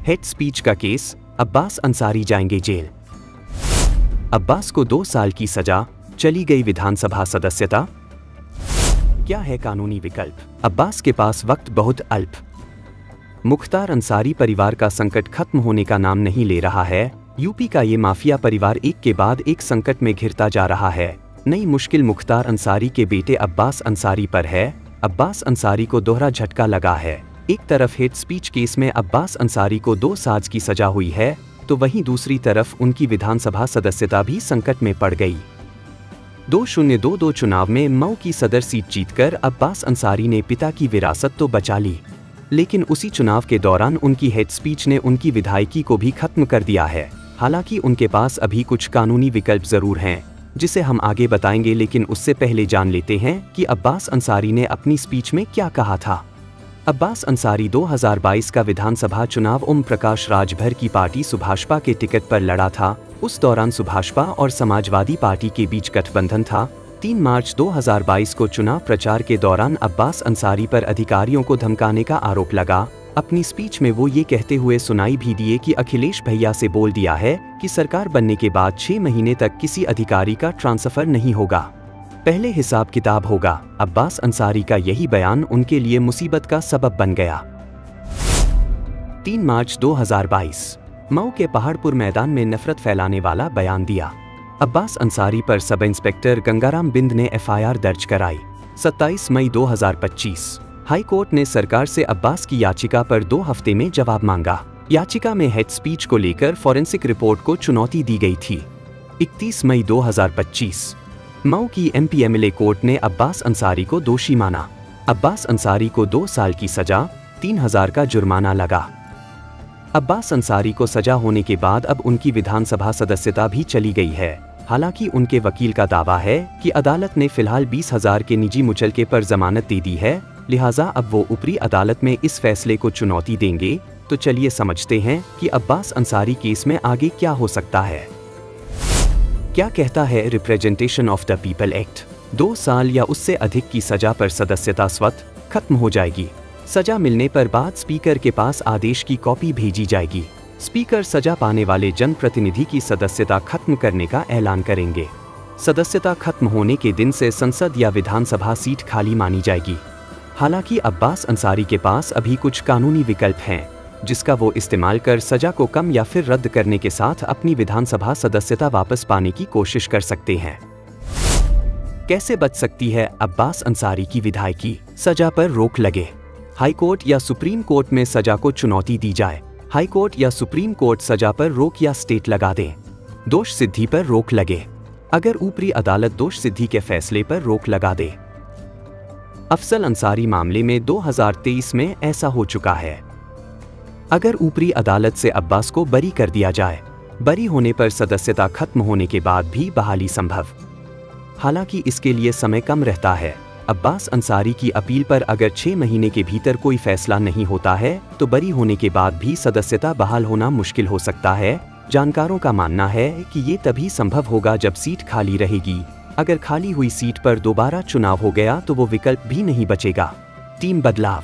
Hate speech का case, Abbas Ansari जाएंगे jail. Abbas को 2 साल की सजा, चली गई विधानसभा सदस्यता। क्या है कानूनी विकल्प? अब्बास के पास वक्त बहुत अल्प। मुख्तार अंसारी परिवार का संकट खत्म होने का नाम नहीं ले रहा है। यूपी का ये माफिया परिवार एक के बाद एक संकट में घिरता जा रहा है। नई मुश्किल मुख्तार अंसारी के बेटे अब्बास अंसारी पर है। अब्बास अंसारी को दोहरा झटका लगा है। एक तरफ हेट स्पीच केस में अब्बास अंसारी को 2 साल की सजा हुई है, तो वहीं दूसरी तरफ उनकी विधानसभा सदस्यता भी संकट में पड़ गई। 2022 चुनाव में मऊ की सदर सीट जीतकर अब्बास अंसारी ने पिता की विरासत तो बचा ली, लेकिन उसी चुनाव के दौरान उनकी हेट स्पीच ने उनकी विधायकी को भी खत्म कर दिया है। हालांकि उनके पास अभी कुछ कानूनी विकल्प जरूर हैं, जिसे हम आगे बताएंगे, लेकिन उससे पहले जान लेते हैं कि अब्बास अंसारी ने अपनी स्पीच में क्या कहा था। अब्बास अंसारी 2022 का विधानसभा चुनाव ओम प्रकाश राजभर की पार्टी सुभाषपा के टिकट पर लड़ा था। उस दौरान सुभाषपा और समाजवादी पार्टी के बीच गठबंधन था। 3 मार्च 2022 को चुनाव प्रचार के दौरान अब्बास अंसारी पर अधिकारियों को धमकाने का आरोप लगा। अपनी स्पीच में वो ये कहते हुए सुनाई भी दिए कि अखिलेश भैया से बोल दिया है कि सरकार बनने के बाद 6 महीने तक किसी अधिकारी का ट्रांसफर नहीं होगा, पहले हिसाब किताब होगा। अब्बास अंसारी का यही बयान उनके लिए मुसीबत का सबब बन गया। 3 मार्च 2022 मऊ के पहाड़पुर मैदान में नफरत फैलाने वाला बयान दिया। अब्बास अंसारी पर सब इंस्पेक्टर गंगाराम बिंद ने एफआईआर दर्ज कराई। 27 मई 2025 हाई कोर्ट ने सरकार से अब्बास की याचिका पर 2 हफ्ते में जवाब मांगा। याचिका में हेट स्पीच को लेकर फॉरेंसिक रिपोर्ट को चुनौती दी गई थी। 31 मई 2025 मऊ की एमपीएमएलए कोर्ट ने अब्बास अंसारी को दोषी माना। अब्बास अंसारी को 2 साल की सजा, 3000 का जुर्माना लगा। अब्बास अंसारी को सजा होने के बाद अब उनकी विधानसभा सदस्यता भी चली गई है। हालांकि उनके वकील का दावा है कि अदालत ने फिलहाल 20,000 के निजी मुचलके पर जमानत दे दी है, लिहाजा अब वो ऊपरी अदालत में इस फैसले को चुनौती देंगे। तो चलिए समझते हैं कि अब्बास अंसारी केस में आगे क्या हो सकता है। क्या कहता है representation of the people act? 2 साल या उससे अधिक की सजा पर सदस्यता स्वतः खत्म हो जाएगी। सजा मिलने पर बाद स्पीकर के पास आदेश की कॉपी भेजी जाएगी। स्पीकर सजा पाने वाले जनप्रतिनिधि की सदस्यता खत्म करने का ऐलान करेंगे। सदस्यता खत्म होने के दिन से संसद या विधानसभा सीट खाली मानी जाएगी। हालांकि अब्बास अंसारी के पास अभी कुछ कानूनी विकल्प हैं, जिसका वो इस्तेमाल कर सजा को कम या फिर रद्द करने के साथ अपनी विधानसभा सदस्यता वापस पाने की कोशिश कर सकते हैं। कैसे बच सकती है अब्बास अंसारी की विधायकी? सजा पर रोक लगे। हाई कोर्ट या सुप्रीम कोर्ट में सजा को चुनौती दी जाए। हाई कोर्ट या सुप्रीम कोर्ट सजा पर रोक या स्टेट लगा दें। दोष सिद्धि पर रोक लगे। अगर ऊपरी अदालत दोष सिद्धि के फैसले पर रोक लगा दे। अफजल अंसारी मामले में 2023 में ऐसा हो चुका है। अगर ऊपरी अदालत से अब्बास को बरी कर दिया जाए, बरी होने पर सदस्यता खत्म होने के बाद भी बहाली संभव। हालांकि इसके लिए समय कम रहता है। अब्बास अंसारी की अपील पर अगर 6 महीने के भीतर कोई फैसला नहीं होता है, तो बरी होने के बाद भी सदस्यता बहाल होना मुश्किल हो सकता है। जानकारों का मानना है कि ये तभी संभव होगा जब सीट खाली रहेगी। अगर खाली हुई सीट पर दोबारा चुनाव हो गया तो वो विकल्प भी नहीं बचेगा। टीम बदलाव।